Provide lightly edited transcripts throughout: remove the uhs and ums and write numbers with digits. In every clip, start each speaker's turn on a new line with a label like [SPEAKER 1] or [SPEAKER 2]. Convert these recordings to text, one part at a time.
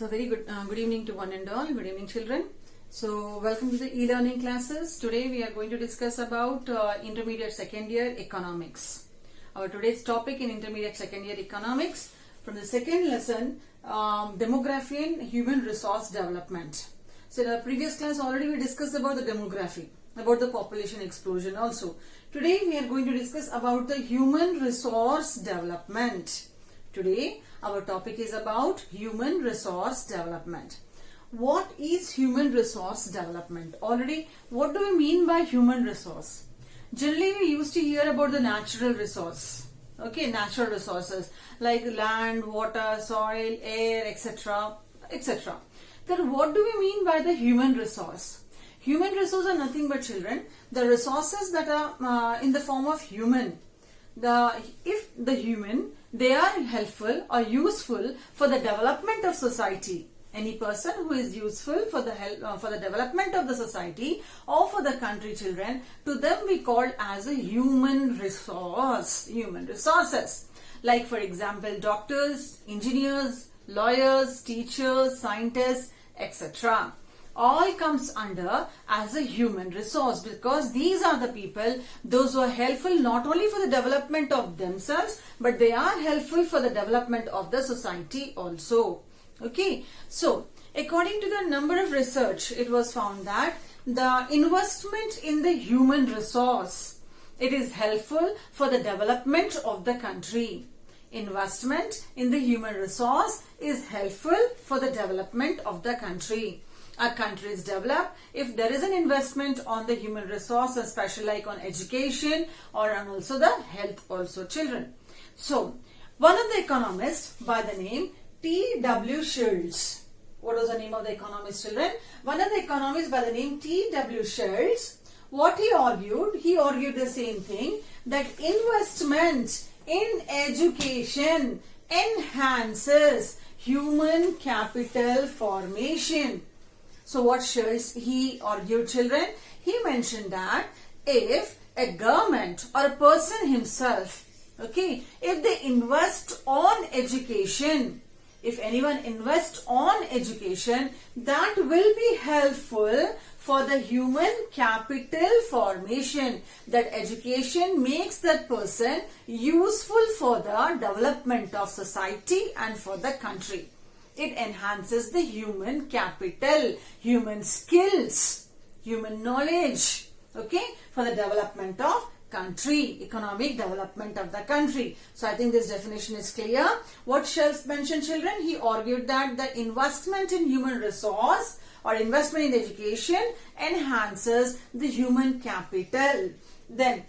[SPEAKER 1] So very good evening to one and all. Good evening, children. So welcome to the e-learning classes. Today we are going to discuss about intermediate second year economics. Our today's topic in intermediate second year economics from the second lesson, demography and human resource development. So in the previous class already we discussed about the demography, about the population explosion also. Today we are going to discuss about the human resource development. Today our topic is about human resource development. What is human resource development? Already, what do we mean by human resource? Generally, we used to hear about the natural resource. Okay, natural resources like land, water, soil, air, etc. etc. Then what do we mean by the human resource? Human resources are nothing but, children, the resources that are in the form of human. If the human, they are helpful or useful for the development of society. Any person who is useful for the development of the society or for the country, children, to them we call as a human resource. Human resources. Like for example, doctors, engineers, lawyers, teachers, scientists, etc. All comes under as a human resource because these are the people, those who are helpful not only for the development of themselves, but they are helpful for the development of the society also. Okay, so according to the number of research, it was found that the investment in the human resource, it is helpful for the development of the country. Investment in the human resource is helpful for the development of the country. A country is developed if there is an investment on the human resource, especially like on education or on also the health also, children. So, one of the economists by the name T.W. Schultz. What was the name of the economist, children? One of the economists by the name T.W. Schultz. What he argued the same thing, that investment in education enhances human capital formation. So what Schultz he argued, children? He mentioned that if a government or a person himself, okay, if they invest on education, if anyone invests on education, that will be helpful for the human capital formation. That education makes that person useful for the development of society and for the country. It enhances the human capital, human skills, human knowledge, okay, for the development of country, economic development of the country. So I think this definition is clear. What Schultz mentioned, children, he argued that the investment in human resource or investment in education enhances the human capital. Then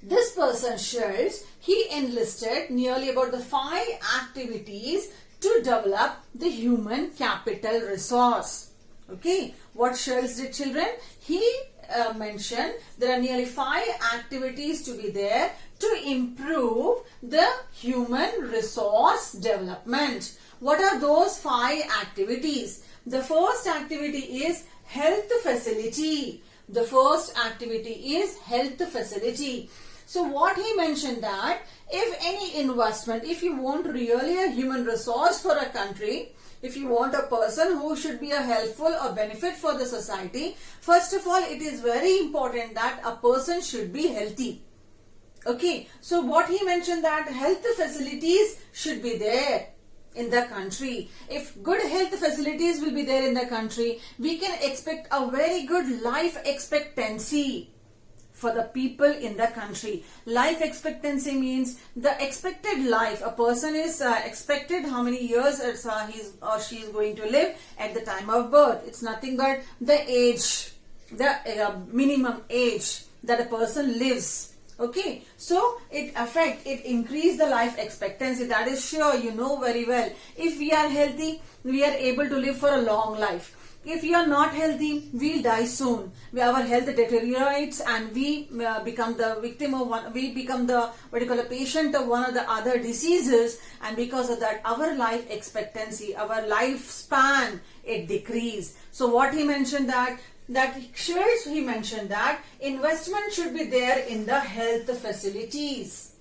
[SPEAKER 1] this person, Schultz, he enlisted nearly about the 5 activities to develop the human capital resource. Okay, what Schultz did, children? He mentioned there are nearly 5 activities to be there to improve the human resource development. What are those 5 activities? The first activity is health facility. The first activity is health facility. So what he mentioned that if any investment, if you want really a human resource for a country, if you want a person who should be a helpful or benefit for the society, first of all, it is very important that a person should be healthy. Okay, so what he mentioned that health facilities should be there in the country. If good health facilities will be there in the country, we can expect a very good life expectancy for the people in the country. Life expectancy means the expected life. A person is expected how many years he or she is going to live at the time of birth. It's nothing but the age, the minimum age that a person lives. Okay, so it increase the life expectancy. That is sure, you know very well. If we are healthy, we are able to live for a long life. If you are not healthy, we'll die soon. Our health deteriorates and we become the victim of one, we become the patient of one of the other diseases, and because of that our life expectancy, our lifespan, it decrease. So what he mentioned that Schultz, he mentioned that investment should be there in the health facilities.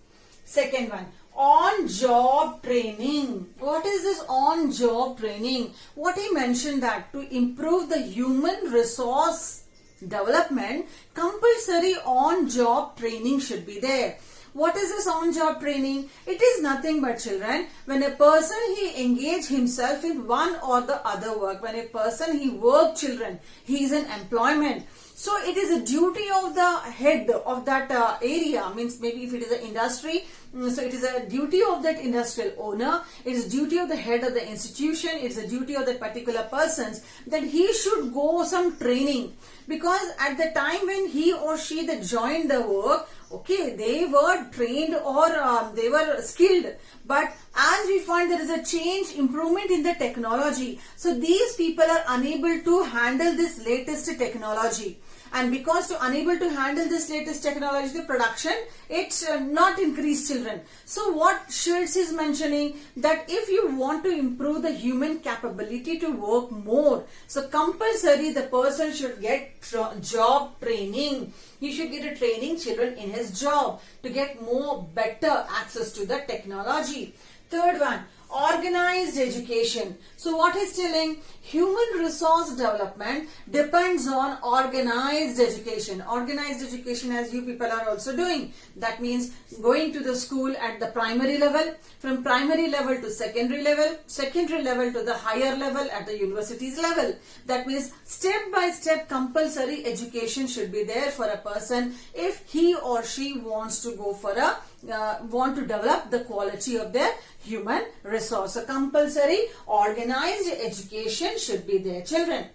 [SPEAKER 1] Second one, on-job training. What is this on-job training? What he mentioned that to improve the human resource development, compulsory on-job training should be there. What is this on-job training? It is nothing but, children, when a person he engage himself in one or the other work, when a person he work, children, he is in employment. So it is a duty of the head of that area, means maybe if it is an industry, so it is a duty of that industrial owner, it is duty of the head of the institution, it is a duty of that particular persons that he should go some training, because at the time when he or she that joined the work, okay, they were trained or they were skilled, but as we find there is a change, improvement in the technology, so these people are unable to handle this latest technology. And because to unable to handle this latest technology, the production, it's not increased, children. So what Schultz is mentioning, that if you want to improve the human capability to work more, so compulsory the person should get job training. He should get a training, children, in his job to get more better access to the technology. Third one, organized education. So what he's telling, human resource development depends on organized education. Organized education, as you people are also doing. That means going to the school at the primary level, from primary level to secondary level to the higher level at the universities level. That means step by step compulsory education should be there for a person if he or she wants to go for a want to develop the quality of their human resource. So compulsory organized education should be there, children.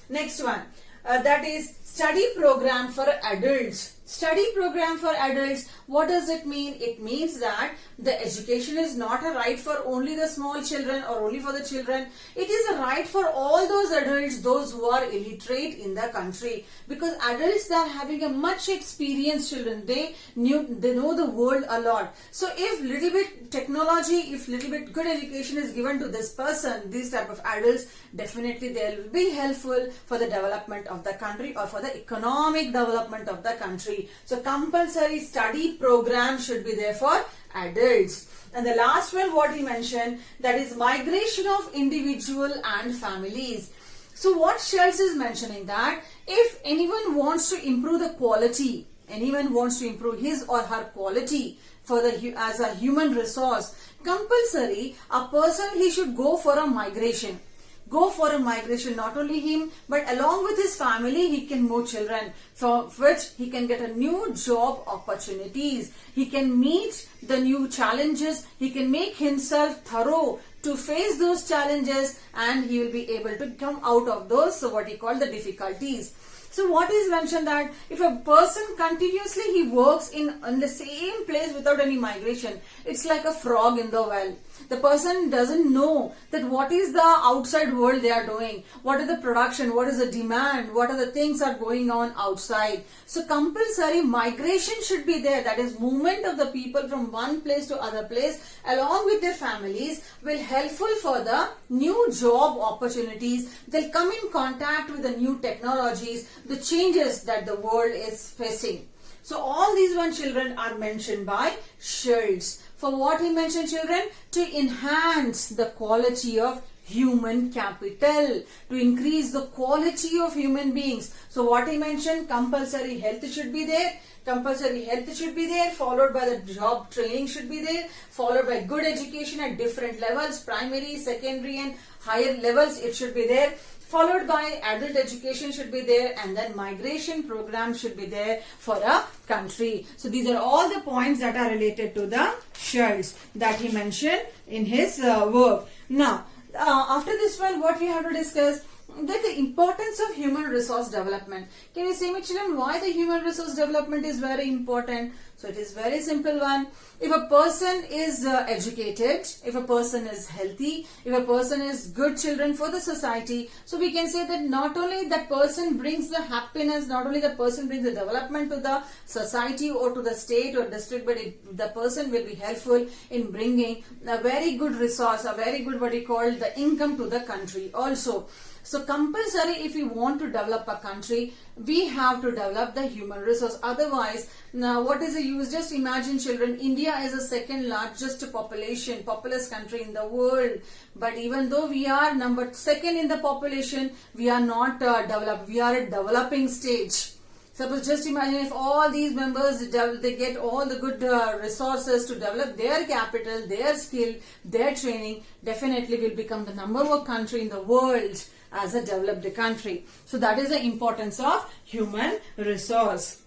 [SPEAKER 1] Next one, that is study program for adults. Study program for adults, what does it mean? It means that the education is not a right for only the small children or only for the children. It is a right for all those adults, those who are illiterate in the country. Because adults, they are having a much experienced children. They know the world a lot. So if little bit technology, if little bit good education is given to this person, these type of adults, definitely they will be helpful for the development of the country or for the economic development of the country. So compulsory study program should be there for adults. And the last one, what he mentioned, that is migration of individual and families. So what Schultz is mentioning, that if anyone wants to improve the quality, anyone wants to improve his or her quality for the as a human resource, compulsory a person he should go for a migration. Go for a migration, not only him, but along with his family, he can move children, from which he can get a new job opportunities. He can meet the new challenges. He can make himself thorough to face those challenges, and he will be able to come out of those, so what he called the difficulties. So what is mentioned, that if a person continuously he works in the same place without any migration, it's like a frog in the well. The person doesn't know that what is the outside world they are doing, what is the production, what is the demand, what are the things are going on outside. So compulsory migration should be there, that is movement of the people from one place to other place along with their families will helpful for the new job opportunities. They'll come in contact with the new technologies, the changes that the world is facing. So all these one, children, are mentioned by Schultz. For what he mentioned, children? To enhance the quality of human capital, to increase the quality of human beings. So what he mentioned, compulsory health should be there. Compulsory health should be there, followed by the job training should be there, followed by good education at different levels, primary, secondary and higher levels it should be there, followed by adult education should be there, and then migration program should be there for a country. So these are all the points that are related to the Schultz that he mentioned in his work. Now, after this one, what we have to discuss, that the importance of human resource development. Can you say me, children, why the human resource development is very important? So it is very simple one. If a person is educated, if a person is healthy, if a person is good children for the society, so we can say that not only that person brings the happiness, not only the person brings the development to the society or to the state or district, but the person will be helpful in bringing a very good resource, a very good what we call the income to the country also. So compulsory, if we want to develop a country, we have to develop the human resource. Otherwise, now what is the you just imagine, children, India is the second largest populous country in the world. But even though we are number second in the population, we are not developed. We are at developing stage. Suppose just imagine if all these members, they get all the good resources to develop their capital, their skill, their training, definitely will become the number one country in the world as a developed country. So that is the importance of human resource.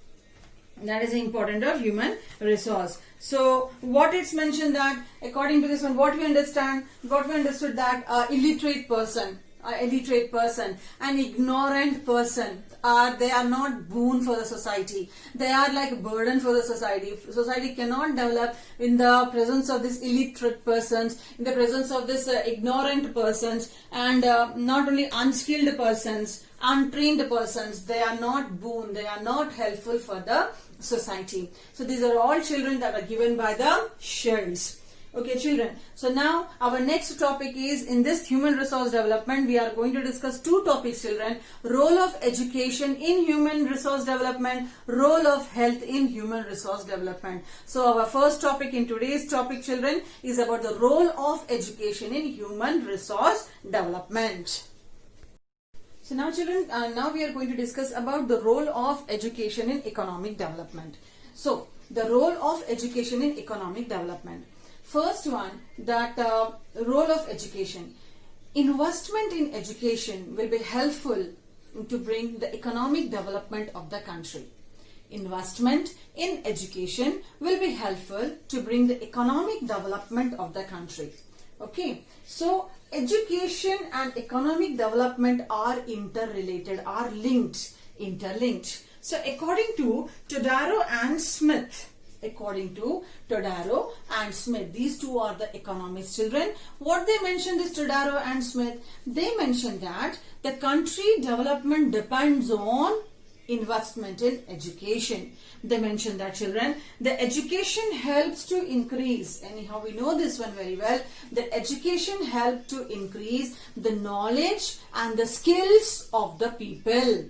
[SPEAKER 1] That is the importance of human resource. So what it's mentioned that according to this one, what we understood that illiterate person, an ignorant person, they are not boon for the society. They are like a burden for the society. Society cannot develop in the presence of these illiterate persons, in the presence of this ignorant persons, and not only unskilled persons, untrained persons. They are not boon. They are not helpful for the society. So these are all children that are given by the shells. Okay, children. So now our next topic is, in this human resource development, we are going to discuss two topics, children. Role of education in human resource development, role of health in human resource development. So our first topic in today's topic, children, is about the role of education in human resource development. So now, children, now we are going to discuss about the role of education in economic development. So the role of education in economic development. First one, that role of education. Investment in education will be helpful to bring the economic development of the country. Investment in education will be helpful to bring the economic development of the country. Okay, so education and economic development are interrelated, are interlinked. So according to Todaro and Smith, these two are the economists, children. What they mentioned is Todaro and Smith. They mentioned that the country development depends on investment in education. They mentioned that, children, the education helps to increase, anyhow we know this one very well, that education helps to increase the knowledge and the skills of the people.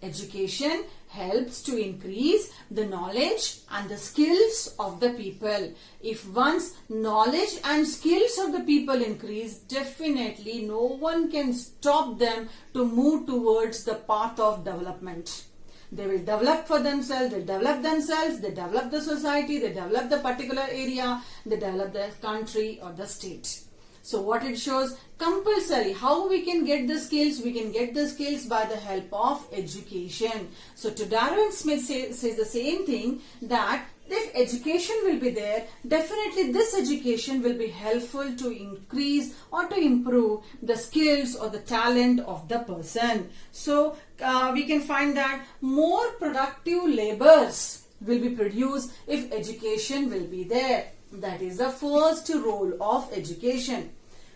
[SPEAKER 1] Education helps to increase the knowledge and the skills of the people. If once knowledge and skills of the people increase, definitely no one can stop them to move towards the path of development. They will develop for themselves, they develop the society, they develop the particular area, they develop the country or the state. So what it shows, compulsory, how we can get the skills? We can get the skills by the help of education. So Todaro and Smith says the same thing, that if education will be there, definitely this education will be helpful to increase or to improve the skills or the talent of the person. So we can find that more productive labors will be produced if education will be there. That is the first role of education.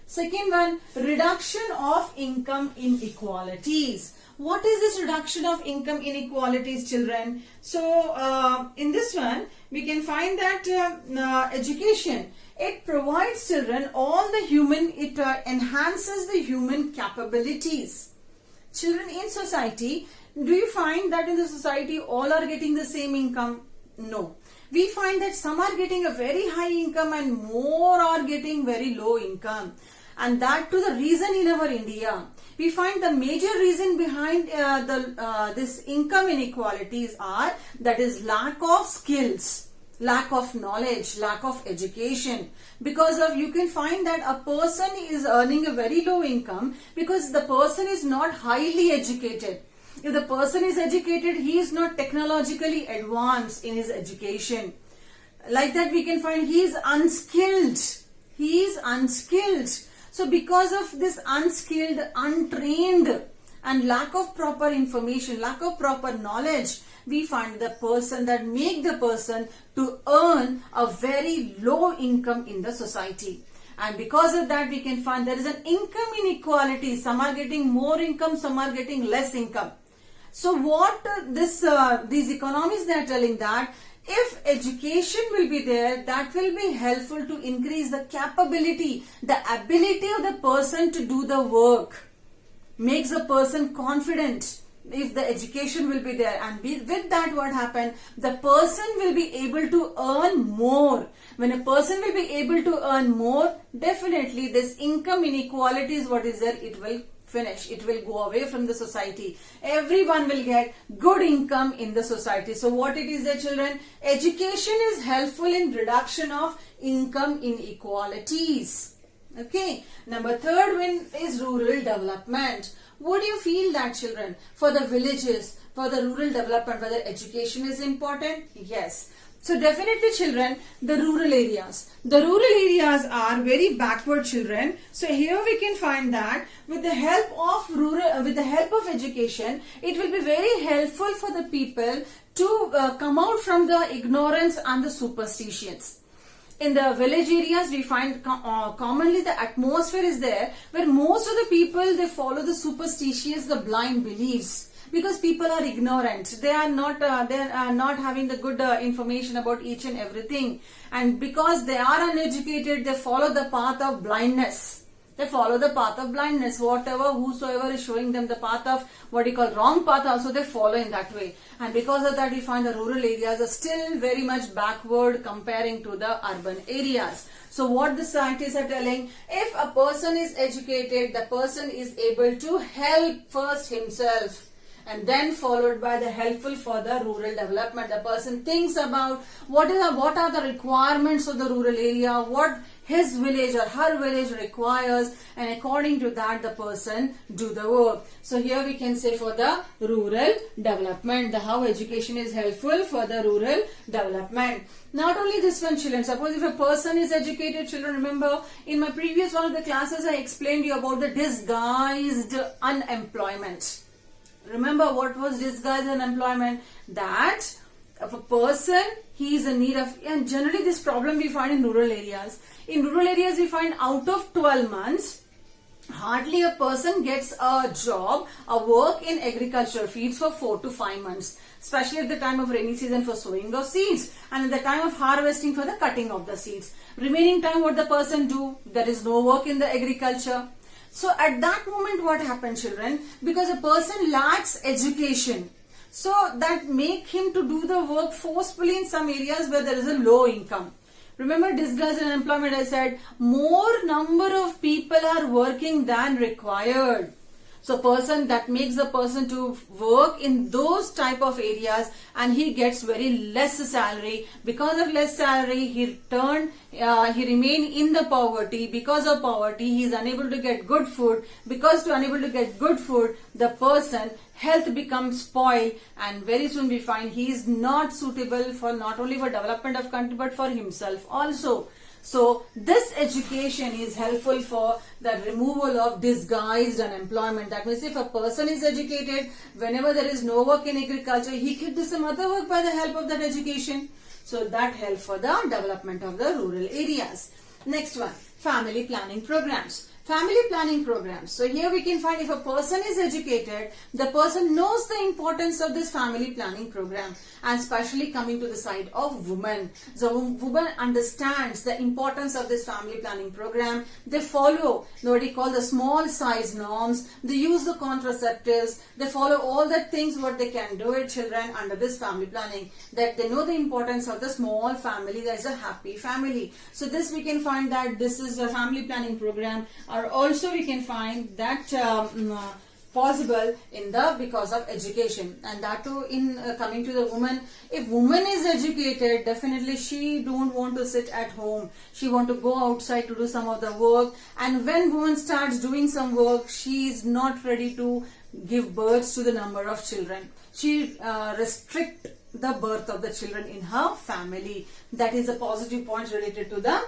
[SPEAKER 1] Second one, reduction of income inequalities. What is this reduction of income inequalities, children? So in this one, we can find that education, it provides children all the human, it enhances the human capabilities. Children in society, do you find that in the society all are getting the same income? No. We find that some are getting a very high income and more are getting very low income. And that to the reason in our India. We find the major reason behind this income inequalities are, that is lack of skills, lack of knowledge, lack of education. Because of, you can find that a person is earning a very low income because the person is not highly educated. If the person is educated, he is not technologically advanced in his education. Like that we can find he is unskilled. He is unskilled. So because of this unskilled, untrained and lack of proper information, lack of proper knowledge, we find the person that make the person to earn a very low income in the society. And because of that, we can find there is an income inequality. Some are getting more income, some are getting less income. So what these economists, they are telling that if education will be there, that will be helpful to increase the capability, the ability of the person to do the work, makes the person confident, if the education will be there, and with that what happen, the person will be able to earn more. When a person will be able to earn more, definitely this income inequality is what is there, it will finish, it will go away from the society. Everyone will get good income in the society. So what it is there, children? Education is helpful in reduction of income inequalities. Okay. Number third one is rural development. Would you feel that, children, for the villages, for the rural development, whether education is important? Yes. So definitely, children, the rural areas. The rural areas are very backward, children. So here we can find that with the help of education, it will be very helpful for the people to come out from the ignorance and the superstitions. In the village areas, we find commonly the atmosphere is there where most of the people, they follow the superstitious, the blind beliefs. Because people are ignorant, they are not having the good information about each and everything, and because they are uneducated, they follow the path of blindness. They follow the path of blindness. Whosoever is showing them the path of what you call wrong path, also they follow in that way. And because of that, we find the rural areas are still very much backward comparing to the urban areas. So what the scientists are telling, if a person is educated, the person is able to help first himself, and then followed by the helpful for the rural development. The person thinks about what are the requirements of the rural area, what his village or her village requires, and according to that the person do the work. So here we can say for the rural development, how education is helpful for the rural development. Not only this one, children, suppose if a person is educated, children, remember in my previous one of the classes I explained you about the disguised unemployment. Remember what was disguised unemployment? That if a person, he is in need of, and generally this problem we find in rural areas. In rural areas we find out of 12 months, hardly a person gets a job, a work in agricultural fields for 4 to 5 months. Especially at the time of rainy season for sowing of seeds, and at the time of harvesting for the cutting of the seeds. Remaining time what the person do? There is no work in the agriculture. So at that moment what happens, children? Because a person lacks education, so that make him to do the work forcefully in some areas where there is a low income. Remember disguised unemployment, I said more number of people are working than required. So person that makes the person to work in those type of areas, and he gets very less salary. Because of less salary, he remain in the poverty. Because of poverty, he is unable to get good food. Because to unable to get good food, the person health becomes spoiled, and very soon we find he is not suitable for not only for development of country but for himself also. So this education is helpful for the removal of disguised unemployment. That means if a person is educated, whenever there is no work in agriculture, he can do some other work by the help of that education. So that helps for the development of the rural areas. Next one, family planning programs. Family planning programs. So here we can find if a person is educated, the person knows the importance of this family planning program, and especially coming to the side of women. So woman understands the importance of this family planning program. They follow what we call the small size norms. They use the contraceptives. They follow all the things what they can do it, children, under this family planning. That they know the importance of the small family. There is a happy family. So this we can find that this is a family planning program. Or also we can find that possible in the because of education, and that too in coming to the woman. If woman is educated, definitely she don't want to sit at home. She want to go outside to do some of the work, and when woman starts doing some work, she is not ready to give birth to the number of children. She restrict the birth of the children in her family. That is a positive point related to the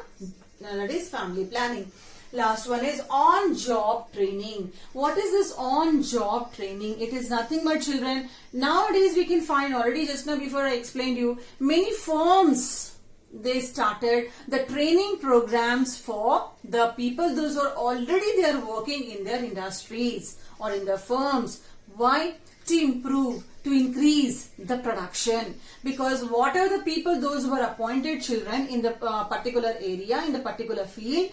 [SPEAKER 1] that is family planning. Last one is on-job training. What is this on-job training? It is nothing but, children, nowadays we can find already just now before I explained you, many firms, they started the training programs for the people, those who are already they are working in their industries or in their firms. Why? To improve, to increase the production. Because what are the people, those who are appointed children in the particular area, in the particular field,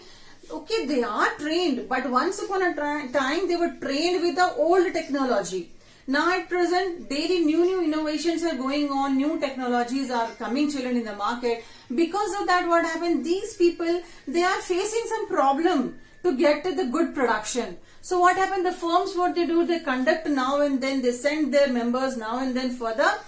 [SPEAKER 1] okay, they are trained, but once upon a time they were trained with the old technology. Now at present, daily new innovations are going on, new technologies are coming, children, in the market. Because of that, what happened? These people, they are facing some problem to get to the good production. So what happened? The firms, what they do, they conduct now and then, they send their members now and then for the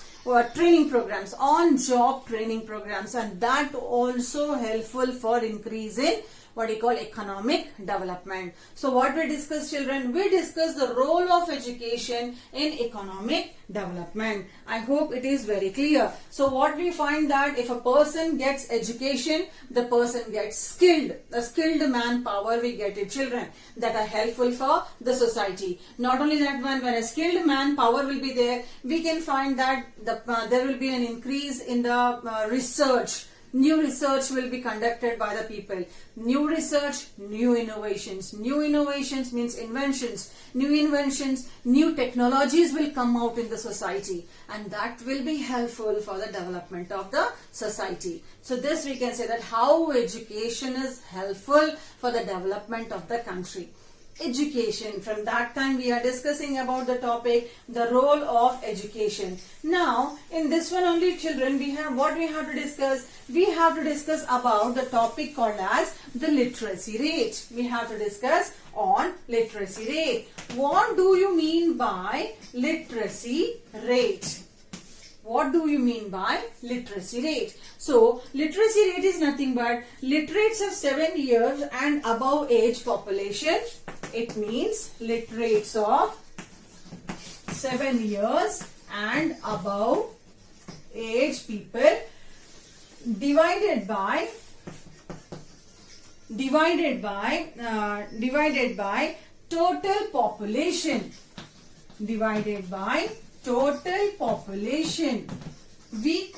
[SPEAKER 1] training programs, on-job training programs, and that also helpful for increase in what we call economic development. So what we discuss, children? We discuss the role of education in economic development. I hope it is very clear. So what we find that if a person gets education, the person gets skilled. The skilled manpower, we get it, children, that are helpful for the society. Not only that, when a skilled manpower will be there, we can find that there will be an increase in the research. New research will be conducted by the people. New research, new innovations. New innovations means inventions. New inventions, new technologies will come out in the society, and that will be helpful for the development of the society. So this we can say that how education is helpful for the development of the country. Education, from that time we are discussing about the topic, the role of education. Now in this one only, children, we have to discuss. We have to discuss about the topic called as the literacy rate. We have to discuss on literacy rate. What do you mean by literacy rate? What do you mean by literacy rate? So, literacy rate is nothing but literates of 7 years and above age population. It means literates of 7 years and above age people divided by total population. Divided by total population. We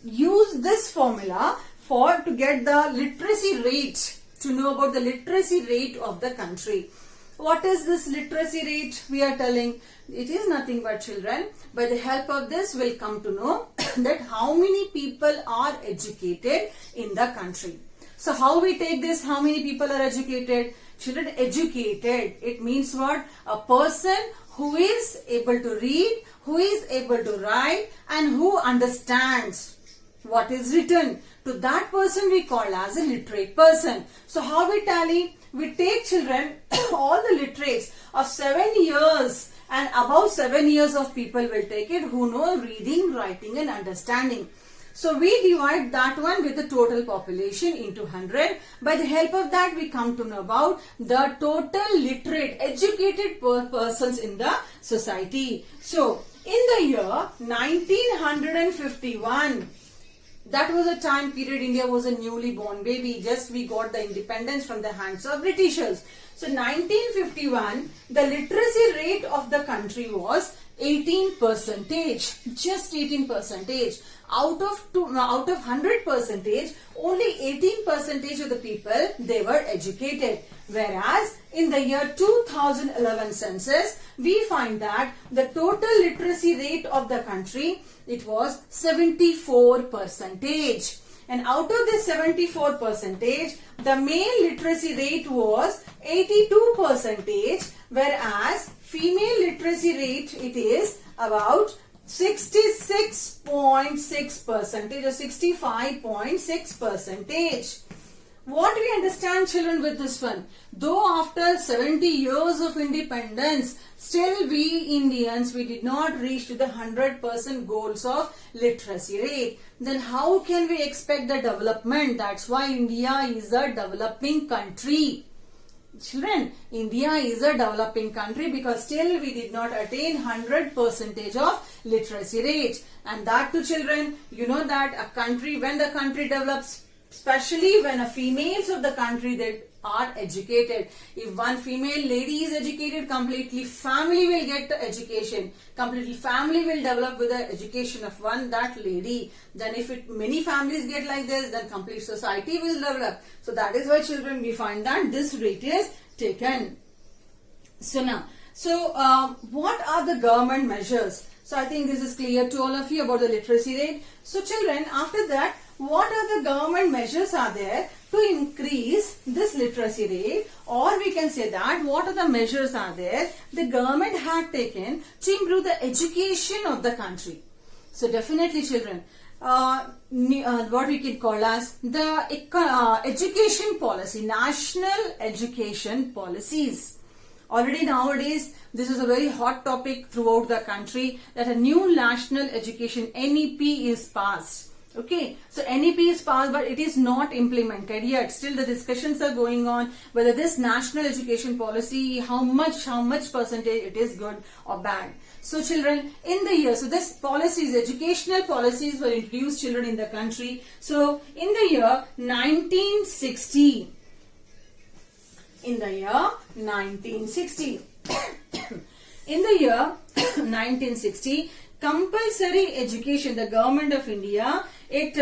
[SPEAKER 1] use this formula to get the literacy rate, to know about the literacy rate of the country. What is this literacy rate? We are telling it is nothing but, children, by the help of this we'll come to know that how many people are educated in the country. So how we take this, how many people are educated? Children, educated, it means what? A person who is able to read, who is able to write, and who understands what is written. To that person we call as a literate person. So how we tally? We take, children, all the literates of 7 years and above 7 years of people will take it, who know reading, writing and understanding. So we divide that one with the total population into 100. By the help of that we come to know about the total literate, educated persons in the society. So in the year 1951, that was a time period India was a newly born baby. Just we got the independence from the hands of Britishers. So 1951, the literacy rate of the country was 18%, just 18%. Out of 100%, only 18% of the people, they were educated. Whereas in the year 2011 census, we find that the total literacy rate of the country, it was 74%. And out of this 74%, the male literacy rate was 82%, whereas female literacy rate, it is about 66.6% or 65.6%. What we understand, children, with this one? Though after 70 years of independence, still we Indians, we did not reach to the 100% goals of literacy rate. Then how can we expect the development? That's why India is a developing country. Children, India is a developing country because still we did not attain 100% of literacy rate. And that too, children, you know that a country, when the country develops, especially when a females of the country that are educated. If one female lady is educated, completely family will get the education. Completely family will develop with the education of that lady. Then if many families get like this, then complete society will develop. So that is why, children, we find that this rate is taken. So now, what are the government measures? So I think this is clear to all of you about the literacy rate. So children, after that, what are the government measures are there to increase this literacy rate, or we can say that what are the measures are there the government had taken to improve the education of the country. So definitely children, what we can call as the education policy, national education policies. Already nowadays, this is a very hot topic throughout the country that a new national education NEP is passed. Okay, so NEP is passed, but it is not implemented yet. Still, the discussions are going on whether this national education policy, how much percentage it is good or bad. So, children, in the year, so this policies, educational policies were introduced, children, in the country. So, in the year 1960. In the year 1960. In the year 1960, compulsory education, the government of India, it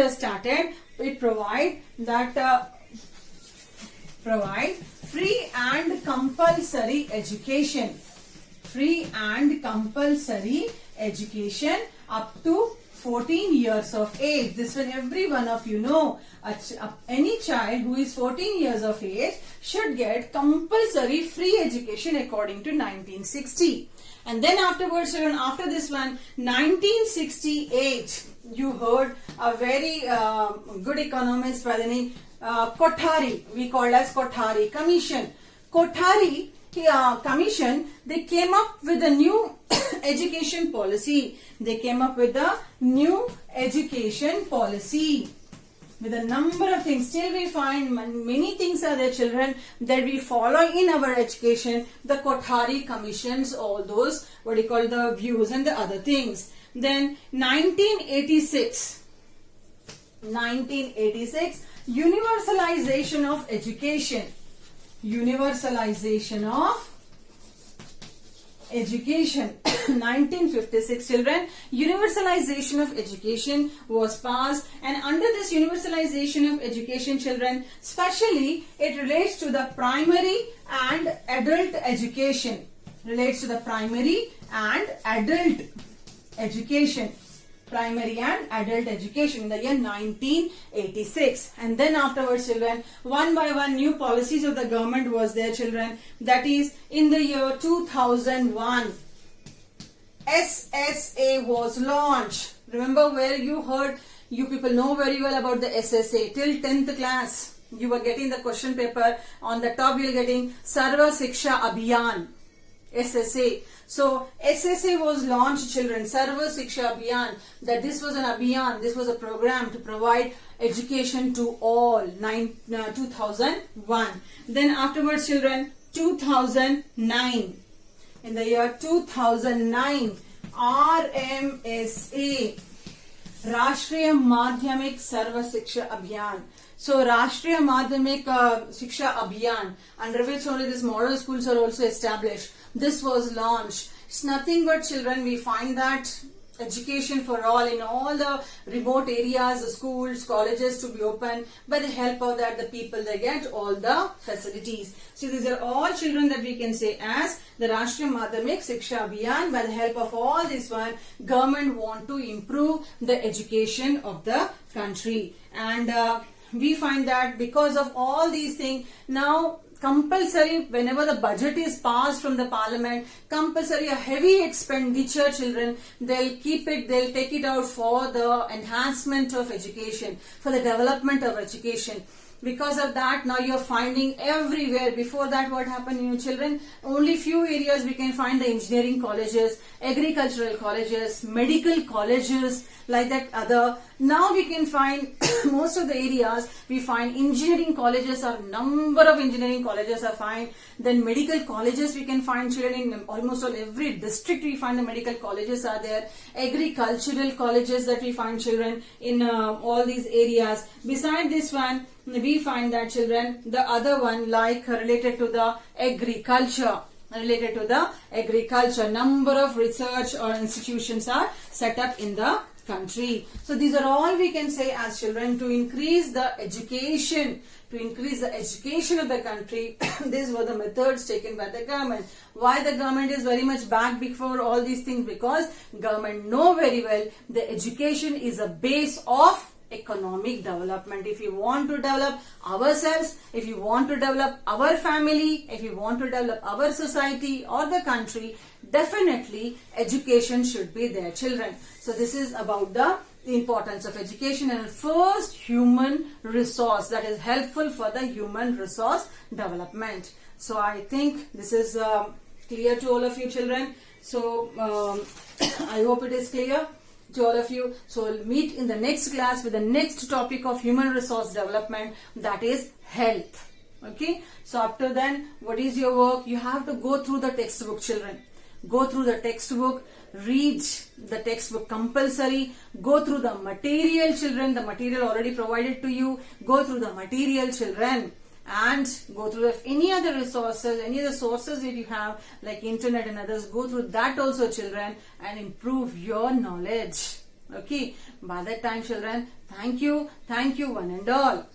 [SPEAKER 1] provide free and compulsory education. Free and compulsory education up to 14 years of age. This one every one of you know. Any child who is 14 years of age should get compulsory free education according to 1960. And then afterwards, children, after this one, 1968, you heard a very good economist by the name Kothari. We call as Kothari Commission. Kothari Commission, they came up with a new education policy. They came up with a new education policy with a number of things. Still we find many things are there, children, that we follow in our education. The Kothari Commissions, all those, what you call the views and the other things. Then 1986, universalization of education. Universalization of education. 1956, children, universalization of education was passed, and under this universalization of education, children, specially it relates to the primary and adult education. Relates to the primary and adult education. Primary and adult education in the year 1986. And then afterwards, children, one by one new policies of the government was there, children. That is, in the year 2001, SSA was launched. Remember where you heard, you people know very well about the SSA. Till 10th class, you were getting the question paper. On the top, you are getting Sarva Shiksha Abhiyan. SSA. So SSA was launched, children, Sarva Shiksha Abhiyan, that this was an abhiyan, this was a program to provide education to all. 2001. Then afterwards, children, 2009. In the year 2009, RMSA, Rashtriya Madhyamik Sarva Shiksha Abhiyan. So Rashtriya Madhyamik Shiksha Abhiyan, under which only these model schools are also established. This was launched. It's nothing but, children, we find that education for all in all the remote areas, the schools, colleges to be open by the help of that the people, they get all the facilities. So these are all, children, that we can say as the Rashtriya Madhyamik Shiksha Abhiyan. By the help of all this one, government want to improve the education of the country. And we find that because of all these things, now compulsory, whenever the budget is passed from the parliament, compulsory a heavy expenditure, children, they'll keep it, they'll take it out for the enhancement of education, for the development of education. Because of that, now you're finding everywhere. Before that, what happened, children? Only few areas we can find the engineering colleges, agricultural colleges, medical colleges, like that other. Now we can find most of the areas we find engineering colleges, or number of engineering colleges are found. Then medical colleges we can find, children, in almost all every district we find the medical colleges are there. Agricultural colleges that we find, children, in all these areas. Beside this one, we find that, children, the other one like related to the agriculture. Related to the agriculture, number of research or institutions are set up in the country. So these are all we can say as, children, to increase the education, of the country. These were the methods taken by the government. Why the government is very much back before all these things? Because government know very well the education is a base of economic development. If you want to develop ourselves, if you want to develop our family, if you want to develop our society or the country, definitely education should be there, children. So this is about the importance of education and first human resource that is helpful for the human resource development. So I think this is clear to all of you, children. So I hope it is clear to all of you. So we'll meet in the next class with the next topic of human resource development, that is health. Okay, so after then, what is your work? You have to go through the textbook, children. Go through the textbook, read the textbook compulsory, go through the material, children. The material already provided to you. Go through the material, children, and go through any other resources, any other sources that you have like internet and others. Go through that also, children, and improve your knowledge. Okay, by that time, children, thank you one and all.